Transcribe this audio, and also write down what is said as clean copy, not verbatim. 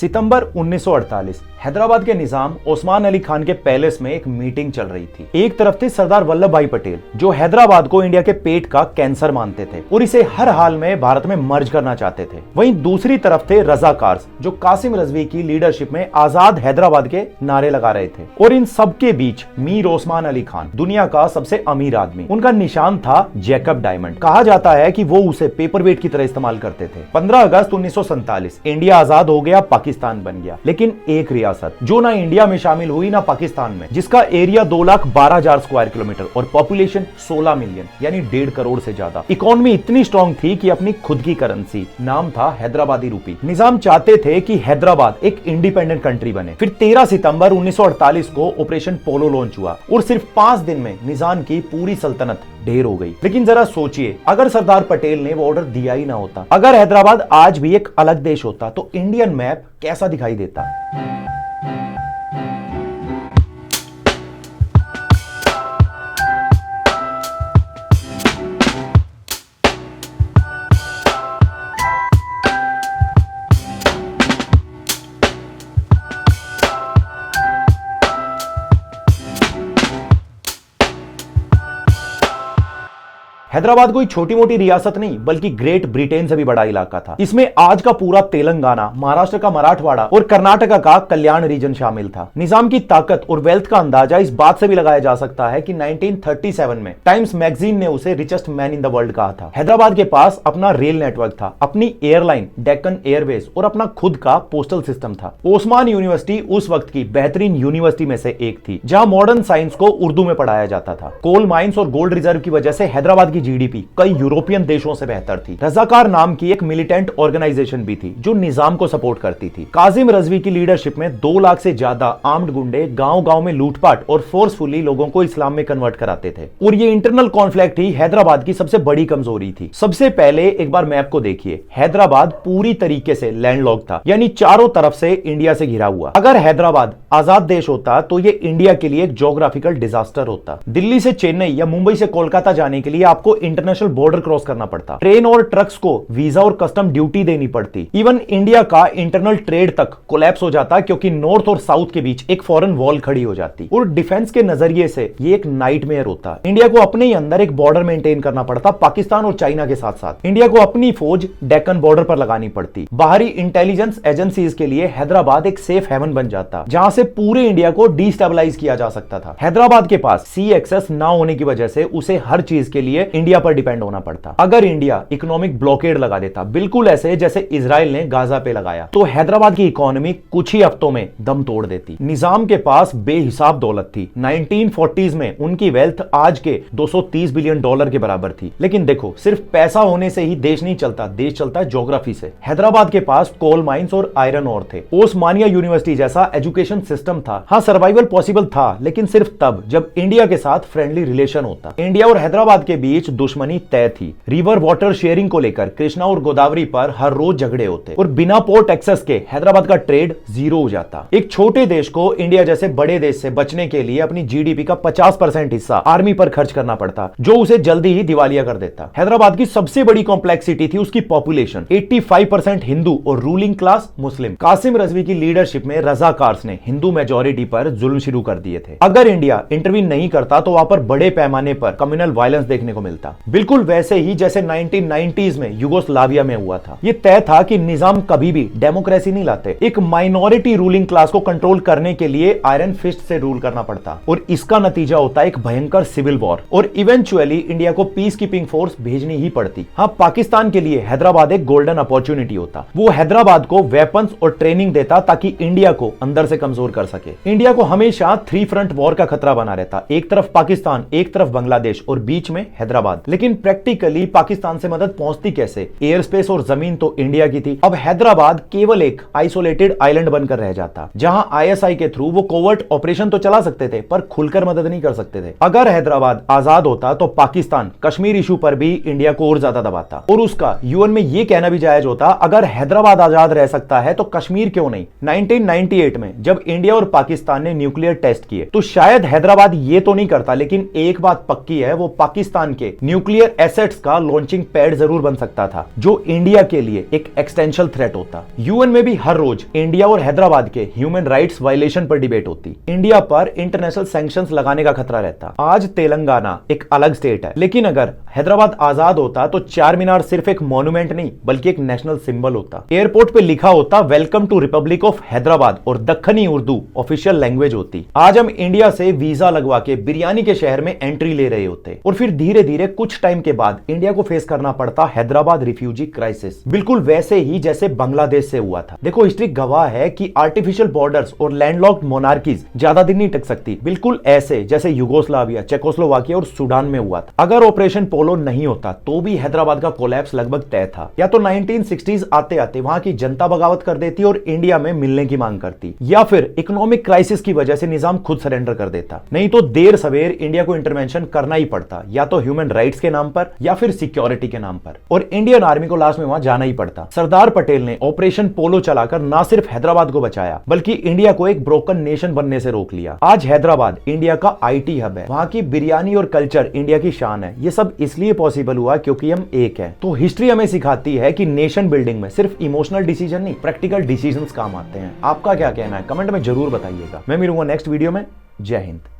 सितंबर 1948 हैदराबाद के निजाम ओस्मान अली खान के पैलेस में एक मीटिंग चल रही थी। एक तरफ थे सरदार वल्लभ भाई पटेल, जो हैदराबाद को इंडिया के पेट का कैंसर मानते थे और इसे हर हाल में भारत में मर्ज करना चाहते थे। वहीं दूसरी तरफ थे रजाकार्स, जो कासिम रजवी की लीडरशिप में आजाद हैदराबाद के नारे लगा रहे थे। और इन सबके बीच मीर ओस्मान अली खान, दुनिया का सबसे अमीर आदमी, उनका निशान था जैकब डायमंड। कहा जाता है कि वो उसे पेपरवेट की तरह इस्तेमाल करते थे। 15 अगस्त 1947 इंडिया आजाद हो गया, पाकिस्तान बन गया। लेकिन एक रियासत जो ना इंडिया में शामिल हुई ना पाकिस्तान में, जिसका एरिया 2,12,000 स्क्वायर किलोमीटर और पॉपुलेशन 16 मिलियन यानी 1.5 करोड़ से ज्यादा। इकोनॉमी इतनी स्ट्रॉन्ग थी कि अपनी खुद की करेंसी, नाम था हैदराबादी रूपी। निजाम चाहते थे कि हैदराबाद एक इंडिपेंडेंट कंट्री बने। फिर 13 सितंबर 1948 को ऑपरेशन पोलो लॉन्च हुआ और सिर्फ 5 दिन में निजाम की पूरी सल्तनत ढेर हो गई। लेकिन जरा सोचिए, अगर सरदार पटेल ने वो ऑर्डर दिया ही ना होता, अगर हैदराबाद आज भी एक अलग देश होता, तो इंडियन मैप कैसा दिखाई देता। हैदराबाद कोई छोटी मोटी रियासत नहीं, बल्कि ग्रेट ब्रिटेन से भी बड़ा इलाका था। इसमें आज का पूरा तेलंगाना, महाराष्ट्र का मराठवाड़ा और कर्नाटका का कल्याण रीजन शामिल था। निजाम की ताकत और वेल्थ का अंदाजा इस बात से भी लगाया जा सकता है कि 1937 में टाइम्स मैगजीन ने उसे richest man in the world कहा था। हैदराबाद के पास अपना रेल नेटवर्क था, अपनी एयरलाइन डेक्कन एयरवेज और अपना खुद का पोस्टल सिस्टम था। ओस्मान यूनिवर्सिटी उस वक्त की बेहतरीन यूनिवर्सिटी में से एक थी, जहां मॉडर्न साइंस को उर्दू में पढ़ाया जाता था। कोल माइंस और गोल्ड रिजर्व की वजह से हैदराबाद की जीडीपी कई यूरोपियन देशों से बेहतर थी। रजाकार नाम की एक मिलिटेंट ऑर्गेनाइजेशन भी थी, जो निजाम को सपोर्ट करती थी। कासिम रजवी की लीडरशिप में 2 लाख से ज्यादा आर्म्ड गुंडे गांव-गांव में लूटपाट और फोर्सफुली लोगों को इस्लाम में कन्वर्ट कराते थे। और ये इंटरनल कॉन्फ्लिक्ट ही हैदराबाद की सबसे बड़ी कमजोरी थी। सबसे पहले एक बार मैप को देखिए। हैदराबाद पूरी तरीके से लैंडलॉक्ड था, यानी चारों तरफ से इंडिया से घिरा हुआ। अगर हैदराबाद आजाद देश होता तो ये इंडिया के लिए एक ज्योग्राफिकल डिजास्टर होता। दिल्ली से चेन्नई या मुंबई से कोलकाता जाने के लिए आपको इंटरनेशनल बॉर्डर क्रॉस करना पड़ता। ट्रेन और ट्रक्स को वीजा और कस्टम ड्यूटी देनी पड़ती। इवन इंडिया का इंटरनल ट्रेड तक कोलैप्स हो जाता, क्योंकि नॉर्थ और साउथ के बीच एक फॉरेन वॉल खड़ी हो जाती। और डिफेंस के नजरिए से ये एक नाइटमेयर होता। इंडिया को अपने ही अंदर एक बॉर्डर मेंटेन करना पड़ता, पाकिस्तान और चाइना के साथ साथ। इंडिया को अपनी फौज डेक्कन बॉर्डर पर लगानी पड़ती। बाहरी इंटेलिजेंस एजेंसीज के लिए हैदराबाद एक सेफ हेवन बन जाता, जहां से पूरे इंडिया को डिस्टेबलाइज किया जा सकता था। हैदराबाद के पास सी एक्सेस ना होने की वजह से उसे हर चीज के लिए इंडिया पर डिपेंड होना पड़ता। अगर इंडिया इकोनॉमिक ब्लॉकेड लगा देता, बिल्कुल ऐसे जैसे इजराइल ने गाजा पे लगाया, तो हैदराबाद की इकोनॉमी कुछ ही हफ्तों में दम तोड़ देती। निजाम के पास बेहिसाब दौलत थी। 1940s में उनकी वेल्थ आज के $230 बिलियन के बराबर थी। लेकिन देखो, सिर्फ पैसा होने से ही देश नहीं चलता, देश चलता है ज्योग्राफी से। हैदराबाद के पास कोल माइंस और आयरन ओर थे। ओस्मानिया यूनिवर्सिटी जैसा एजुकेशन सिस्टम था। हाँ, सर्वाइवल पॉसिबल था, लेकिन सिर्फ तब जब इंडिया के साथ फ्रेंडली रिलेशन होता। इंडिया और हैदराबाद के बीच दुश्मनी तय थी। रिवर वाटर शेयरिंग को लेकर कृष्णा और गोदावरी पर हर रोज झगड़े होते और बिना पोर्ट एक्सेस के हैदराबाद का ट्रेड 0 हो जाता। एक छोटे देश को इंडिया जैसे बड़े देश से बचने के लिए अपनी जीडीपी का 50% हिस्सा आर्मी पर खर्च करना पड़ता, जो उसे जल्दी ही दिवालिया कर देता। हैदराबाद की सबसे बड़ी कॉम्प्लेक्सिटी थी उसकी पॉपुलेशन। 85% हिंदू और रूलिंग क्लास मुस्लिम। कासिम रजवी की लीडरशिप में रजाकार्स ने हिंदू मेजोरिटी पर जुल्म शुरू कर दिए थे। अगर इंडिया इंटरवीन नहीं करता तो वहां पर बड़े पैमाने पर कम्युनल वायलेंस देखने को मिलता, बिल्कुल वैसे ही जैसे 1990s में यूगोस्लाविया में हुआ था। यह तय था कि निजाम कभी भी डेमोक्रेसी नहीं लाते। एक माइनॉरिटी रूलिंग क्लास को कंट्रोल करने के लिए आयरन फिस्ट से रूल करना पड़ता, और इसका नतीजा होता एक भयंकर सिविल वॉर, और इवेंचुअली इंडिया को पीस कीपिंग फोर्स भेजनी ही पड़ती। हाँ, पाकिस्तान के लिए हैदराबाद एक गोल्डन अपॉर्चुनिटी होता। वो हैदराबाद को वेपन्स और ट्रेनिंग देता ताकि इंडिया को अंदर से कमजोर कर सके। इंडिया को हमेशा 3 फ्रंट वॉर का खतरा बना रहता, एक तरफ पाकिस्तान, एक तरफ बांग्लादेश और बीच में हैदराबाद। लेकिन प्रैक्टिकली पाकिस्तान से मदद पहुंचती कैसे? एयर स्पेस और जमीन तो इंडिया की थी। अब हैदराबाद केवल एक आइसोलेटेड आइलैंड बनकर रह जाता, जहां आईएसआई के थ्रू वो कोवर्ट ऑपरेशन तो चला सकते थे, पर खुलकर मदद नहीं कर सकते थे। अगर हैदराबाद आजाद होता तो पाकिस्तान कश्मीर इशू पर भी इंडिया को और ज्यादा दबाता, और उसका यूएन में यह कहना भी जायज होता, अगर हैदराबाद आजाद रह सकता है तो कश्मीर क्यों नहीं। 1998 में जब इंडिया और पाकिस्तान ने न्यूक्लियर टेस्ट किए, तो शायद हैदराबाद ये तो नहीं करता, लेकिन एक बात पक्की है, वो पाकिस्तान के न्यूक्लियर एसेट्स का लॉन्चिंग पैड जरूर बन सकता था, जो इंडिया के लिए एक एक्सटेंशियल थ्रेट होता। यूएन में भी हर रोज इंडिया और हैदराबाद के ह्यूमन राइट्स वायलेशन पर डिबेट होती। इंडिया पर इंटरनेशनल सैंक्शंस लगाने का खतरा रहता। आज तेलंगाना एक अलग स्टेट है, लेकिन अगर हैदराबाद आजाद होता तो चार मीनार सिर्फ एक मॉन्यूमेंट नहीं बल्कि एक नेशनल सिंबल होता। एयरपोर्ट पे लिखा होता welcome to republic of Hyderabad और दक्खनी उर्दू ऑफिशियल लैंग्वेज होती। आज हम इंडिया से वीजा लगवा के बिरयानी के शहर में एंट्री ले रहे होते और फिर धीरे धीरे कुछ टाइम के बाद इंडिया को फेस करना पड़ता हैदराबाद रिफ्यूजी क्राइसिस, बिल्कुल वैसे ही जैसे बांग्लादेश से हुआ था। देखो हिस्ट्री गवाह है कि आर्टिफिशियल बॉर्डर्स और लैंडलॉक्ड मोनार्कीज ज्यादा दिन नहीं टिक सकती, बिल्कुल ऐसे जैसे यूगोस्लाविया, चेकोस्लोवाकिया और सूडान में हुआ था। अगर ऑपरेशन पोलो नहीं होता तो भी हैदराबाद का कोलैप्स लगभग तय था। या तो 1960s आते आते वहां की जनता बगावत कर देती और इंडिया में मिलने की मांग करती, या फिर इकोनॉमिक क्राइसिस की वजह से निजाम खुद सरेंडर कर देता। नहीं तो देर सवेर इंडिया को इंटरवेंशन करना ही पड़ता, या तो ह्यूमन राइट्स के नाम पर या फिर सिक्योरिटी के नाम पर, और इंडियन आर्मी को लास्ट में वहां जाना ही पड़ता। सरदार पटेल ने ऑपरेशन पोलो चलाकर ना सिर्फ हैदराबाद को बचाया बल्कि इंडिया को एक ब्रोकन नेशन बनने से रोक लिया। आज हैदराबाद इंडिया का आईटी हब है, वहां की बिरयानी और कल्चर इंडिया की शान है। ये सब इसलिए पॉसिबल हुआ क्योंकि हम एक है। तो हिस्ट्री हमें सिखाती है कि नेशन बिल्डिंग में सिर्फ इमोशनल डिसीजन नहीं, प्रैक्टिकल डिसीजंस काम आते हैं। आपका क्या कहना है कमेंट में जरूर बताइएगा। मैं मिलूंगा नेक्स्ट वीडियो में। जय हिंद।